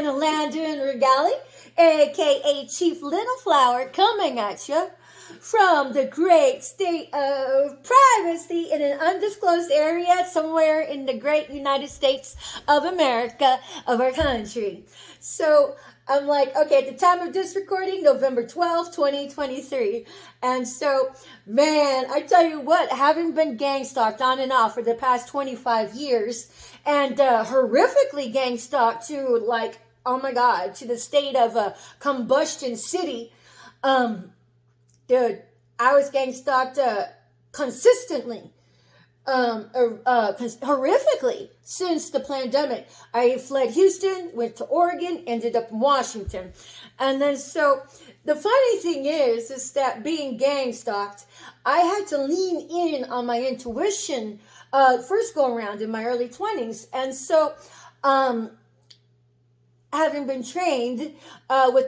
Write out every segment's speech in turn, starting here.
Anna Landon Regali, aka Chief Little Flower, coming at you from the great state of privacy in an undisclosed area somewhere in the great United States of America, of our country. So I'm like, okay, at the time of this recording, November 12th, 2023. And so, man, I tell you what, having been gang stalked on and off for the past 25 years, and horrifically gang stalked to, like, oh my God, to the state of Combustion City, dude, I was gang stalked consistently, horrifically since the pandemic. I fled Houston, went to Oregon, ended up in Washington. And then so the funny thing is that being gang stalked, I had to lean in on my intuition first go around in my early 20s. And so, having been trained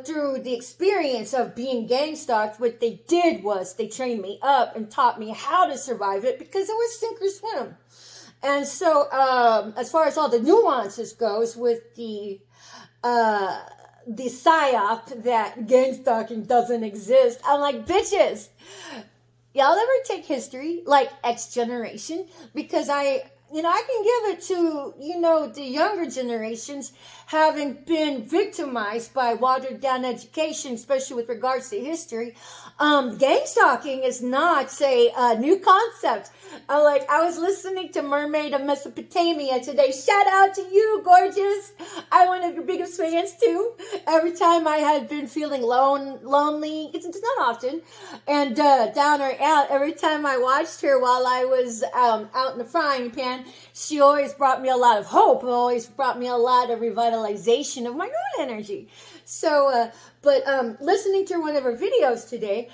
through the experience of being gang stalked, what they did was they trained me up and taught me how to survive it, because it was sink or swim. And so as far as all the nuances goes with the psyop that gang stalking doesn't exist, I'm like, bitches, y'all ever take history like X generation? Because I can give it to, the younger generations, having been victimized by watered down education, especially with regards to history. Gang stalking is not, a new concept. I was listening to Mermaid of Mesopotamia today. Shout out to you, gorgeous. I'm one of your biggest fans too. Every time I had been feeling lonely, it's not often, and down or out, every time I watched her while I was out in the frying pan, she always brought me a lot of hope, always brought me a lot of revitalization of my own energy. So, but listening to one of her videos today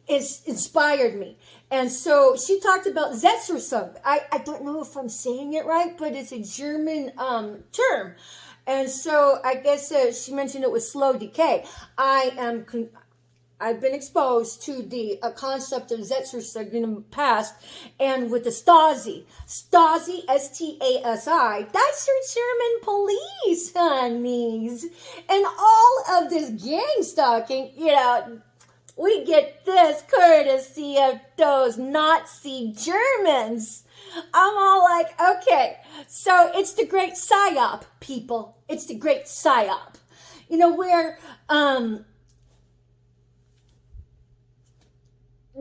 inspired me. And so she talked about Setzersung. I don't know if I'm saying it right, but it's a German term. And so I guess she mentioned it was slow decay. I've been exposed to the concept of Setzersung in the past, and with the Stasi, S-T-A-S-I, that's your German police, honeys. And all of this gang stalking, we get this courtesy of those Nazi Germans. I'm all like, okay, so it's the great psyop, people. It's the great psyop. Where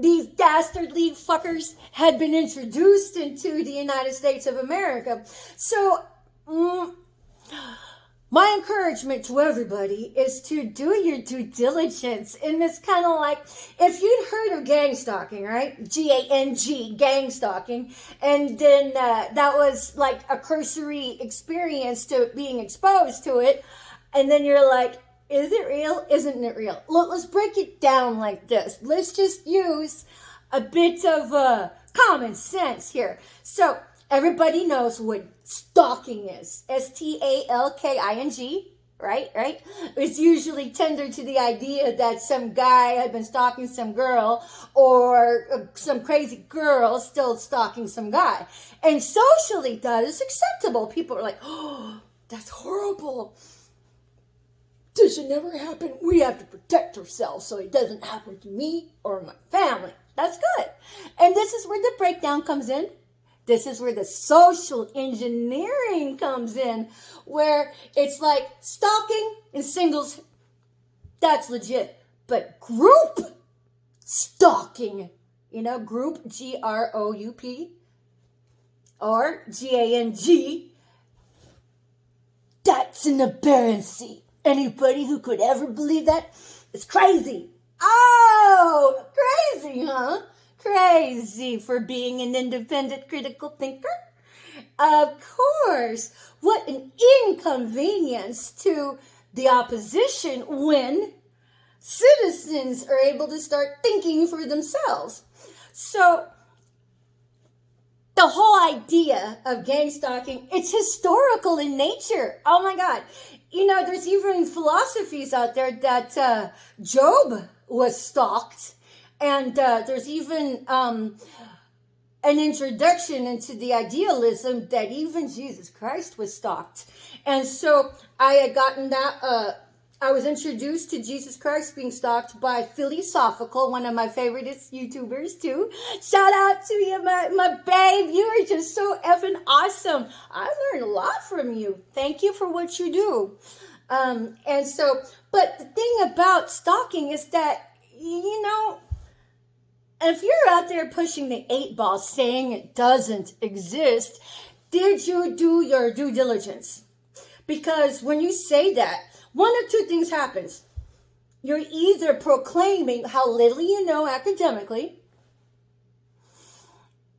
these dastardly fuckers had been introduced into the United States of America. So, my encouragement to everybody is to do your due diligence. And it's kind of like, if you'd heard of gang stalking, right? G-A-N-G, gang stalking. And then that was like a cursory experience to being exposed to it. And then you're like, is it real? Isn't it real? Look, let's break it down like this. Let's just use a bit of common sense here. So, everybody knows what stalking is. S-T-A-L-K-I-N-G, right? It's usually tender to the idea that some guy had been stalking some girl, or some crazy girl still stalking some guy. And socially, that is acceptable. People are like, oh, that's horrible. This should never happen. We have to protect ourselves so it doesn't happen to me or my family. That's good. And this is where the breakdown comes in. This is where the social engineering comes in, where it's like stalking in singles, that's legit. But group stalking, group, G-R-O-U-P, or G-A-N-G, that's an aberrancy. Anybody who could ever believe that is crazy. Oh, crazy, huh? Crazy for being an independent critical thinker? Of course. What an inconvenience to the opposition when citizens are able to start thinking for themselves. So, the whole idea of gang stalking, it's historical in nature. Oh my God. There's even philosophies out there that Job was stalked. And there's even an introduction into the idealism that even Jesus Christ was stalked. And so I had gotten that, I was introduced to Jesus Christ being stalked by Philosophical, one of my favorite YouTubers too. Shout out to you, my babe. You are just so effing awesome. I learned a lot from you. Thank you for what you do. And so, but the thing about stalking is that, you know, if you're out there pushing the 8 ball saying it doesn't exist, did you do your due diligence? Because when you say that, one of two things happens. You're either proclaiming how little you know academically,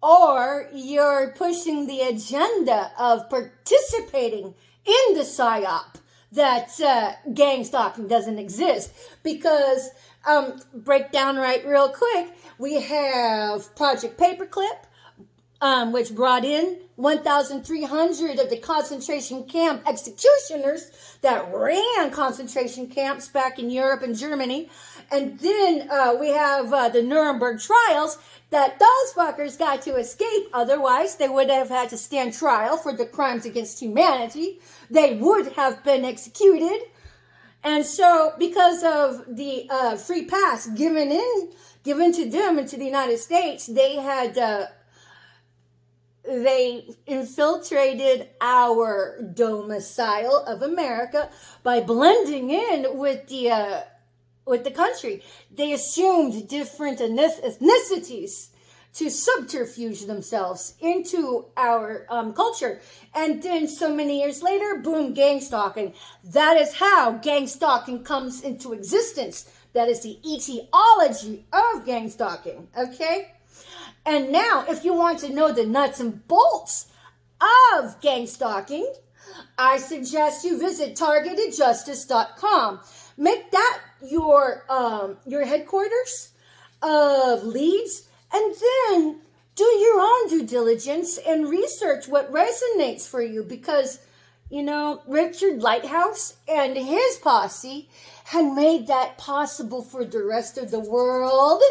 or you're pushing the agenda of participating in the PSYOP that gang stalking doesn't exist. Because, break down right real quick, we have Project Paperclip, which brought in 1,300 of the concentration camp executioners that ran concentration camps back in Europe and Germany. And then we have the Nuremberg trials that those fuckers got to escape. Otherwise, they would have had to stand trial for the crimes against humanity. They would have been executed. And so, because of the free pass given to them into the United States, they infiltrated our domicile of America by blending in with the country. They assumed different ethnicities to subterfuge themselves into our culture. And then so many years later, boom, gang stalking. That is how gang stalking comes into existence. That is the etiology of gang stalking, okay? And now, if you want to know the nuts and bolts of gang stalking, I suggest you visit targetedjustice.com. Make that your headquarters of leads, and then do your own due diligence and research what resonates for you. Because, you know, Richard Lighthouse and his posse had made that possible for the rest of the world.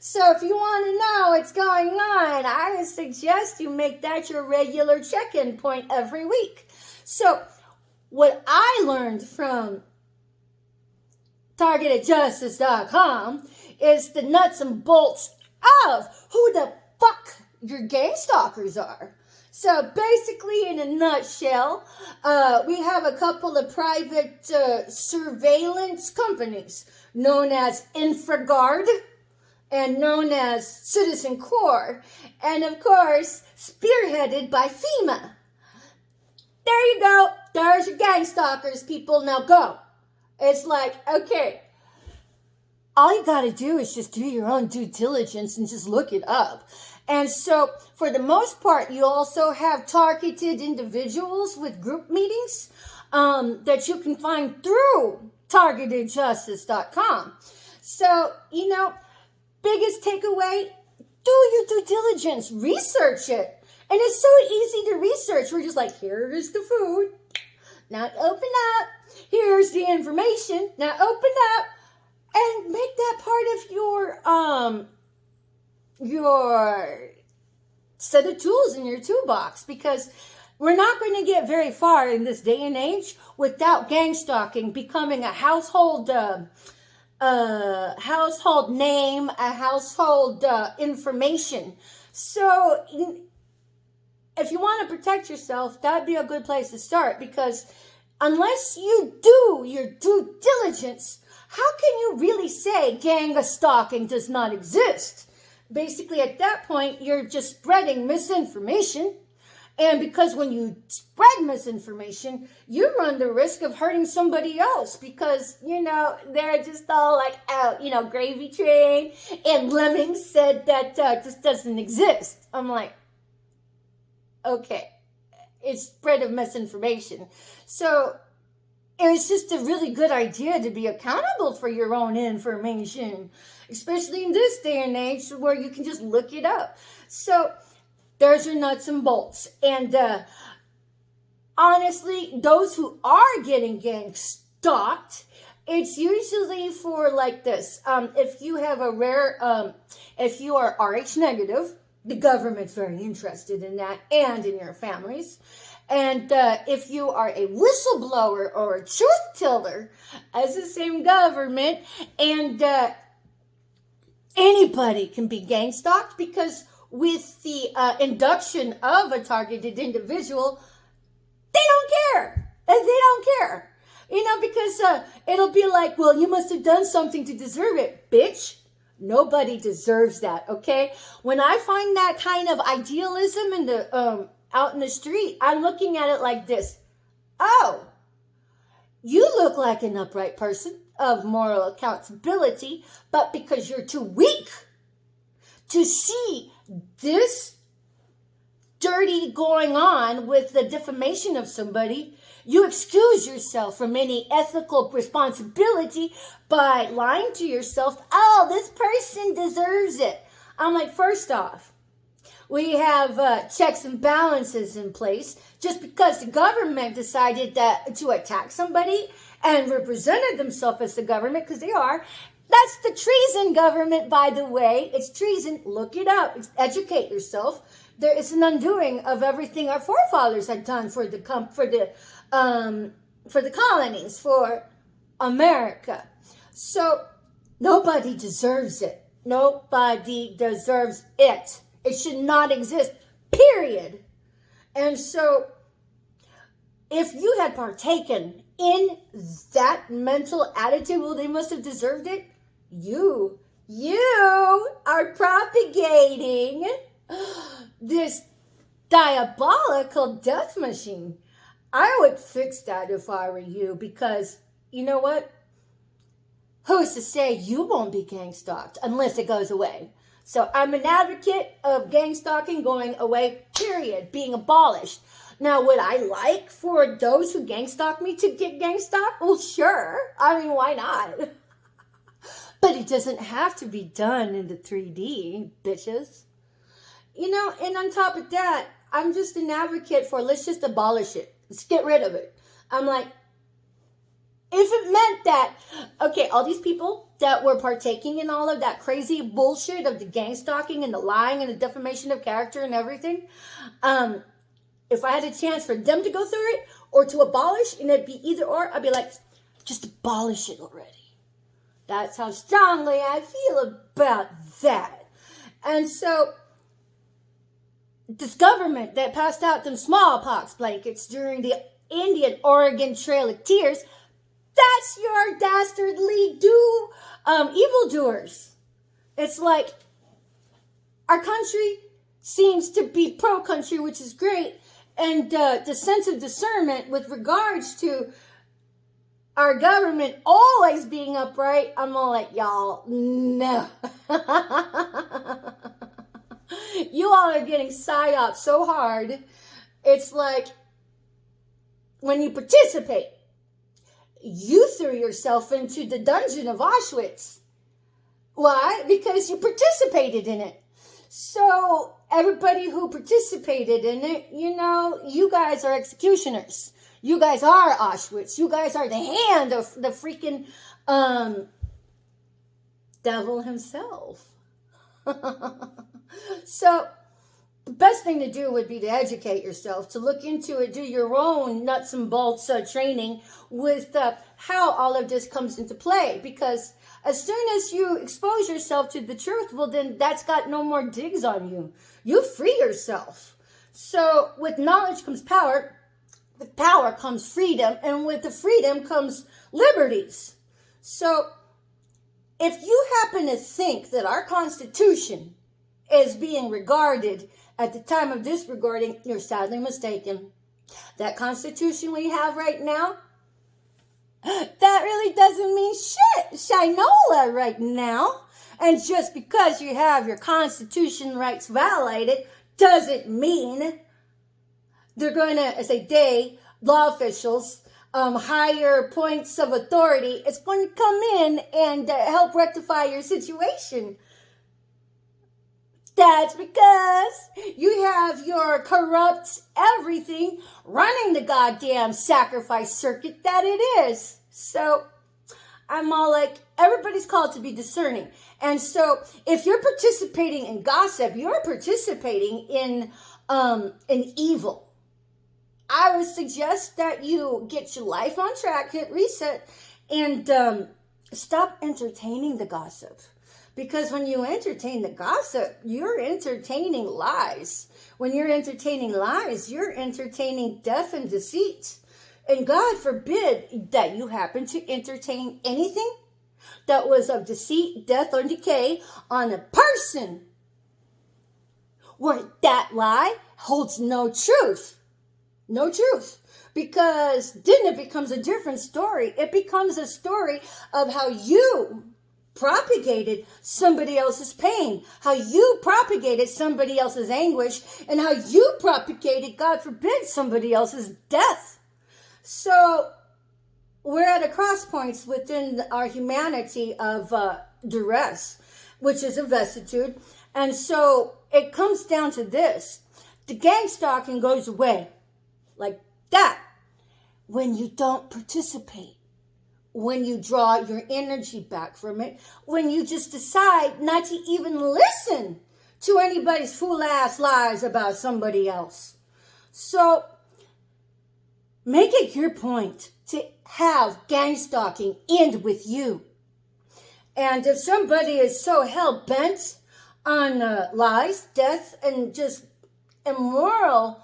So if you want to know what's going on, I suggest you make that your regular check-in point every week. So what I learned from targetedjustice.com is the nuts and bolts of who the fuck your gang stalkers are. So basically, in a nutshell, we have a couple of private surveillance companies known as InfraGard and known as Citizen Corps, and of course, spearheaded by FEMA. There you go. There's your gang stalkers, people. Now go. It's like, okay, all you got to do is just do your own due diligence and just look it up. And so, for the most part, you also have targeted individuals with group meetings that you can find through targetedjustice.com. So, you know, biggest takeaway, do your due diligence, research it. And it's so easy to research. We're just like, here's the food. Now open up. Here's the information. Now open up and make that part of your set of tools in your toolbox, because we're not going to get very far in this day and age without gang stalking becoming a household name, a household information. So if you want to protect yourself, that'd be a good place to start, because unless you do your due diligence, how can you really say gang stalking does not exist? Basically, at that point, you're just spreading misinformation. And because when you spread misinformation, you run the risk of hurting somebody else, because, you know, they're just all like, oh, you know, gravy train and Lemmings said that this doesn't exist. I'm like, okay, it's spread of misinformation. So it's just a really good idea to be accountable for your own information, especially in this day and age where you can just look it up. So there's your nuts and bolts. And honestly, those who are getting gang stalked, it's usually for like this. If you have a rare, if you are Rh negative, the government's very interested in that and in your families. And if you are a whistleblower or a truth teller as the same government, and anybody can be gang stalked, because with the induction of a targeted individual, they don't care. They don't care. Because it'll be like, well, you must have done something to deserve it, bitch. Nobody deserves that, okay? When I find that kind of idealism in the out in the street, I'm looking at it like this. Oh, you look like an upright person of moral accountability, but because you're too weak to see this dirty going on with the defamation of somebody, you excuse yourself from any ethical responsibility by lying to yourself. Oh, this person deserves it. I'm like, first off, we have checks and balances in place. Just because the government decided to attack somebody and represented themselves as the government, because they are, that's the treason government, by the way. It's treason. Look it up. Educate yourself. There is an undoing of everything our forefathers had done for the colonies, for America. So nobody deserves it. Nobody deserves it. It should not exist, period. And so if you had partaken in that mental attitude, well, they must have deserved it. You are propagating this diabolical death machine. I would fix that if I were you, because you know what? Who's to say you won't be gang stalked unless it goes away? So I'm an advocate of gang stalking going away, period, being abolished. Now, would I like for those who gang stalk me to get gang stalked? Well, sure. I mean, why not? But it doesn't have to be done in the 3D, bitches. And on top of that, I'm just an advocate for, let's just abolish it. Let's get rid of it. I'm like, if it meant that, okay, all these people that were partaking in all of that crazy bullshit of the gang stalking and the lying and the defamation of character and everything, if I had a chance for them to go through it or to abolish, and it'd be either or, I'd be like, just abolish it already. That's how strongly I feel about that. And so this government that passed out them smallpox blankets during the Indian Oregon Trail of Tears, that's your dastardly evildoers. It's like our country seems to be pro-country, which is great, and the sense of discernment with regards to our government always being upright, I'm all like, y'all, no. You all are getting psyoped so hard. It's like when you participate, you threw yourself into the dungeon of Auschwitz. Why? Because you participated in it. So everybody who participated in it, you guys are executioners. You guys are Auschwitz. You guys are the hand of the freaking devil himself. So the best thing to do would be to educate yourself, to look into it, do your own nuts and bolts training with how all of this comes into play. Because as soon as you expose yourself to the truth, well, then that's got no more digs on you. You free yourself. So with knowledge comes power. With power comes freedom. And with the freedom comes liberties. So if you happen to think that our Constitution is being regarded at the time of this recording, you're sadly mistaken. That Constitution we have right now, that really doesn't mean shit, shinola right now. And just because you have your Constitution rights violated doesn't mean they're going to, law officials, higher points of authority, it's going to come in and help rectify your situation. That's because you have your corrupt everything running the goddamn sacrifice circuit that it is. So I'm all like, Everybody's called to be discerning. And so if you're participating in gossip, you're participating in evil. I would suggest that you get your life on track, hit reset, and stop entertaining the gossip. Because when you entertain the gossip, you're entertaining lies. When you're entertaining lies, you're entertaining death and deceit. And God forbid that you happen to entertain anything that was of deceit, death, or decay on a person where that lie holds no truth. No truth. Because then it becomes a different story. It becomes a story of how you propagated somebody else's pain, how you propagated somebody else's anguish, and how you propagated, God forbid, somebody else's death. So we're at a cross points within our humanity of duress, which is a vicissitude. And so it comes down to this. The gang stalking goes away like that when you don't participate, when you draw your energy back from it, when you just decide not to even listen to anybody's fool ass lies about somebody else. So make it your point to have gang stalking end with you. And if somebody is so hell bent on lies, death, and just immoral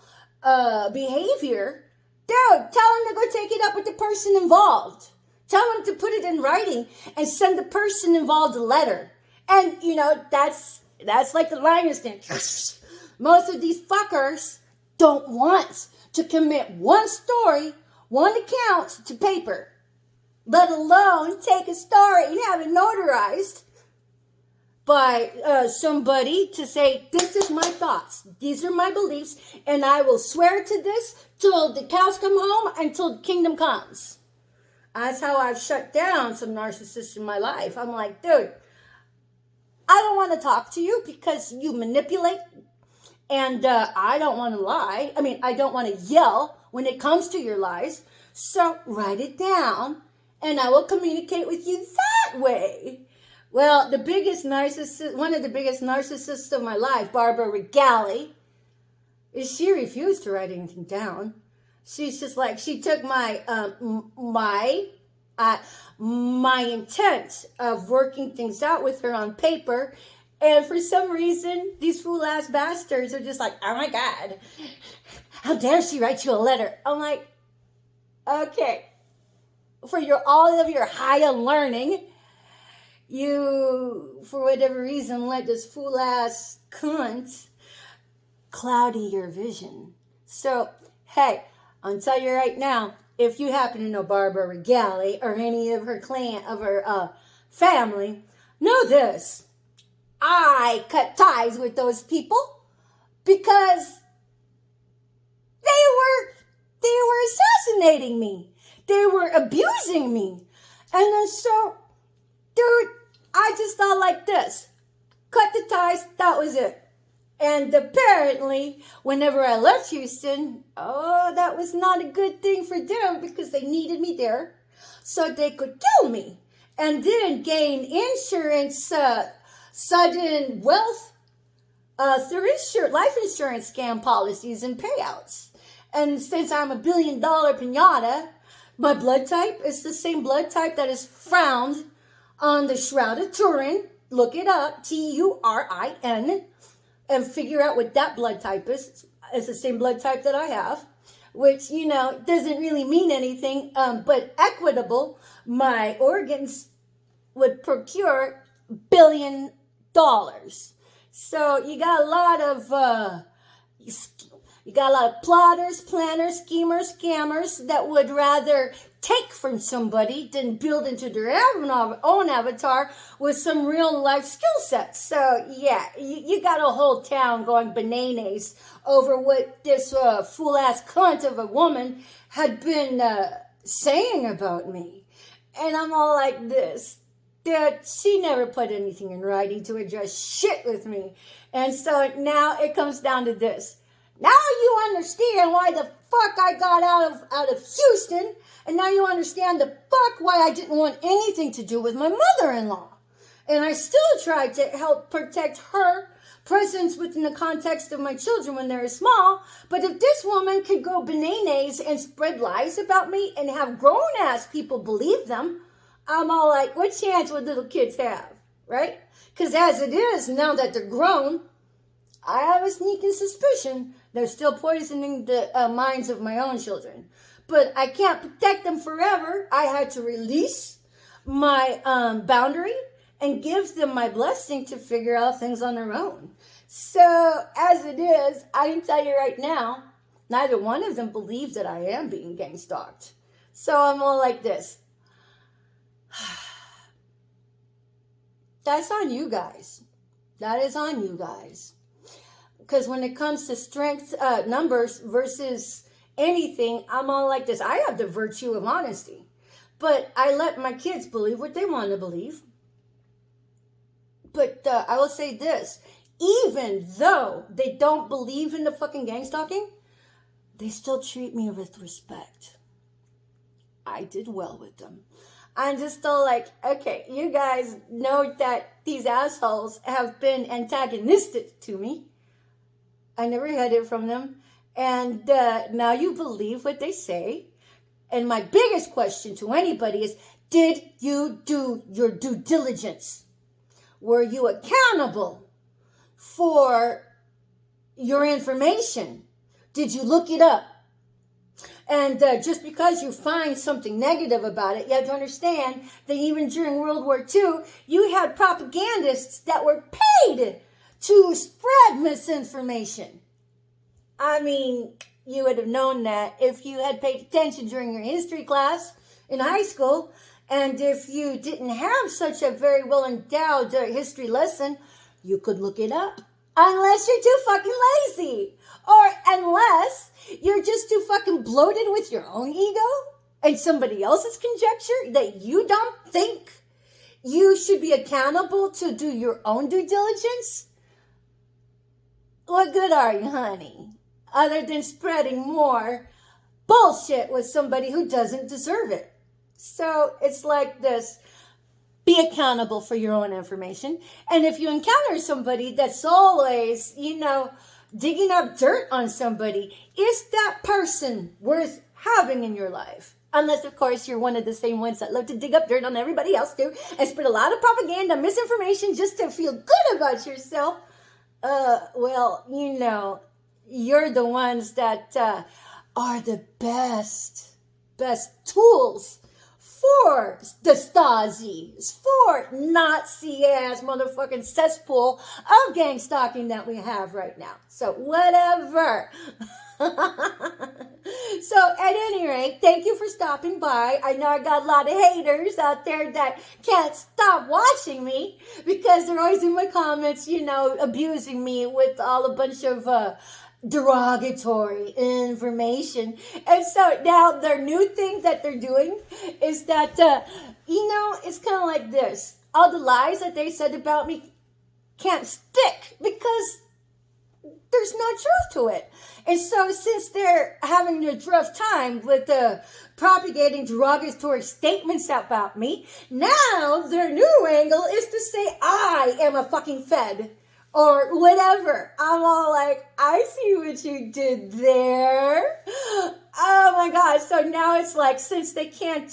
behavior, dude, tell them to go take it up with the person involved. Tell them to put it in writing and send the person involved a letter. And, that's like the lion's den. Most of these fuckers don't want to commit one story, one account to paper, let alone take a story and have it notarized by somebody to say, this is my thoughts, these are my beliefs, and I will swear to this till the cows come home, until the kingdom comes. That's how I've shut down some narcissists in my life. I'm like, dude, I don't want to talk to you because you manipulate, and I don't want to lie. I mean, I don't want to yell when it comes to your lies. So write it down, and I will communicate with you that way. Well, one of the biggest narcissists of my life, Barbara Regali, she refused to write anything down. She's just like, she took my intent of working things out with her on paper, and for some reason, these fool ass bastards are just like, oh my God, how dare she write you a letter? I'm like, okay, for all of your high on learning, you, for whatever reason, let this fool ass cunt cloudy your vision. So, hey, I'll tell you right now, if you happen to know Barbara Regali or any of her family, know this. I cut ties with those people because they were assassinating me. They were abusing me. And then so, dude, I just thought like this. Cut the ties, that was it. And apparently, whenever I left Houston, that was not a good thing for them because they needed me there so they could kill me and then gain insurance, sudden wealth through life insurance scam policies and payouts. And since I'm a $1 billion pinata, my blood type is the same blood type that is found on the Shroud of Turin. Look it up, Turin, and figure out what that blood type is. It's the same blood type that I have, which, doesn't really mean anything, but equitable. My organs would procure $1 billion. So you got a lot of plotters, planners, schemers, scammers that would rather take from somebody than build into their own avatar with some real life skill sets. So yeah, you got a whole town going bananas over what this fool ass cunt of a woman had been saying about me. And I'm all like this. That she never put anything in writing to address shit with me. And so now it comes down to this. Now you understand why the fuck I got out of Houston, and now you understand the fuck why I didn't want anything to do with my mother-in-law. And I still tried to help protect her presence within the context of my children when they're small. But if this woman could go bananas and spread lies about me and have grown-ass people believe them, I'm all like, what chance would little kids have, right? Because as it is, now that they're grown, I have a sneaking suspicion they're still poisoning the minds of my own children. But I can't protect them forever. I had to release my boundary and give them my blessing to figure out things on their own. So as it is, I can tell you right now, neither one of them believe that I am being gang stalked. So I'm all like this. That's on you guys. That is on you guys. Because when it comes to strength, numbers versus anything, I'm all like this. I have the virtue of honesty. But I let my kids believe what they want to believe. But I will say this. Even though they don't believe in the fucking gang stalking, they still treat me with respect. I did well with them. I'm just still like, okay, you guys know that these assholes have been antagonistic to me. I never had it from them. And now you believe what they say. And my biggest question to anybody is, did you do your due diligence? Were you accountable for your information? Did you look it up? And just because you find something negative about it, you have to understand that even during World War II, you had propagandists that were paid to spread misinformation. I mean, you would have known that if you had paid attention during your history class in high school, and if you didn't have such a very well endowed history lesson, you could look it up. Unless you're too fucking lazy. Or unless you're just too fucking bloated with your own ego and somebody else's conjecture that you don't think you should be accountable to do your own due diligence. What good are you, honey? Other than spreading more bullshit with somebody who doesn't deserve it. So it's like this. Be accountable for your own information. And if you encounter somebody that's always, digging up dirt on somebody, is that person worth having in your life? Unless, of course, you're one of the same ones that love to dig up dirt on everybody else too and spread a lot of propaganda, misinformation just to feel good about yourself. You're the ones that are the best tools for the Stasi, for Nazi-ass motherfucking cesspool of gang stalking that we have right now. So whatever. So at any rate, thank you for stopping by. I know I got a lot of haters out there that can't stop watching me because they're always in my comments, abusing me with all a bunch of derogatory information. And so now their new thing that they're doing is that, it's kind of like this. All the lies that they said about me can't stick because there's no truth to it. And so since they're having a rough time with propagating derogatory statements about me, now their new angle is to say I am a fucking Fed. Or whatever. I'm all like, I see what you did there. Oh my God. So now it's like, since they can't,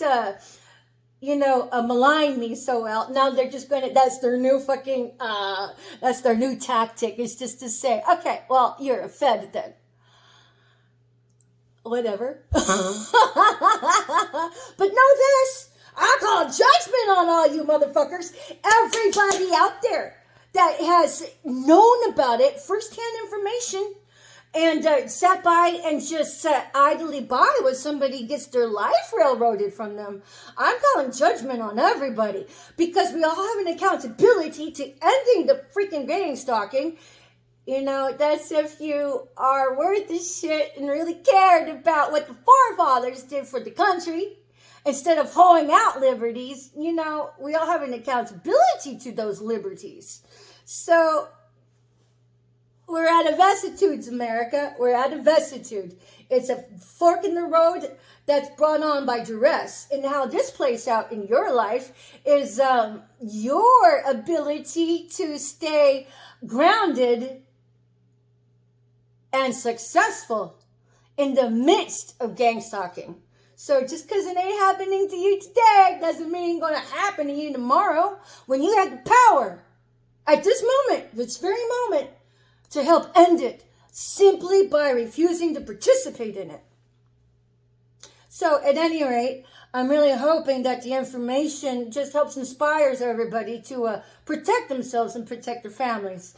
malign me so well, now they're just that's their new fucking, that's their new tactic, is just to say, okay, well, you're a Fed then. Whatever. But know this, I call judgment on all you motherfuckers. Everybody out there that has known about it, firsthand information, and sat by and just sat idly by when somebody gets their life railroaded from them. I'm calling judgment on everybody because we all have an accountability to ending the freaking gang stalking. That's if you are worth the shit and really cared about what the forefathers did for the country. Instead of hoeing out liberties, we all have an accountability to those liberties. So, We're at a vicissitudes, America. We're at a vicissitude. It's a fork in the road that's brought on by duress. And how this plays out in your life is your ability to stay grounded and successful in the midst of gang stalking. So just because it ain't happening to you today doesn't mean it's going to happen to you tomorrow when you have the power at this moment, this very moment, to help end it simply by refusing to participate in it. So at any rate, I'm really hoping that the information just helps inspires everybody to protect themselves and protect their families.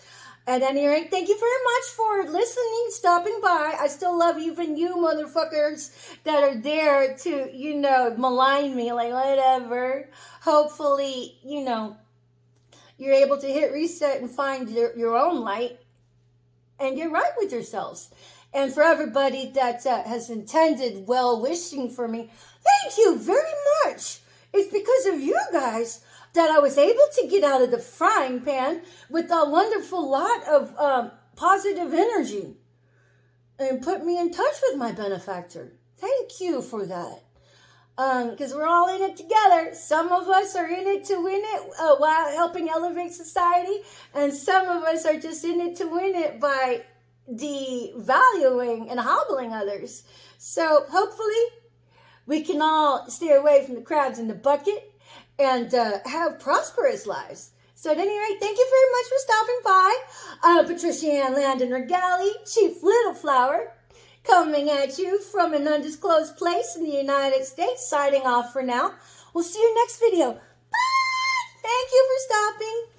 At any rate, thank you very much for listening, stopping by. I still love even you motherfuckers that are there to, malign me, like whatever. Hopefully, you're able to hit reset and find your own light and get right with yourselves. And for everybody that has intended well-wishing for me, thank you very much. It's because of you guys that I was able to get out of the frying pan with a wonderful lot of positive energy and put me in touch with my benefactor. Thank you for that. Because we're all in it together. Some of us are in it to win it while helping elevate society, and some of us are just in it to win it by devaluing and hobbling others. So hopefully we can all stay away from the crabs in the bucket and have prosperous lives. So at any rate, thank you very much for stopping by. Patricia Ann Landon Regali, Chief Little Flower, coming at you from an undisclosed place in the United States, signing off for now. We'll see you next video. Bye! Thank you for stopping.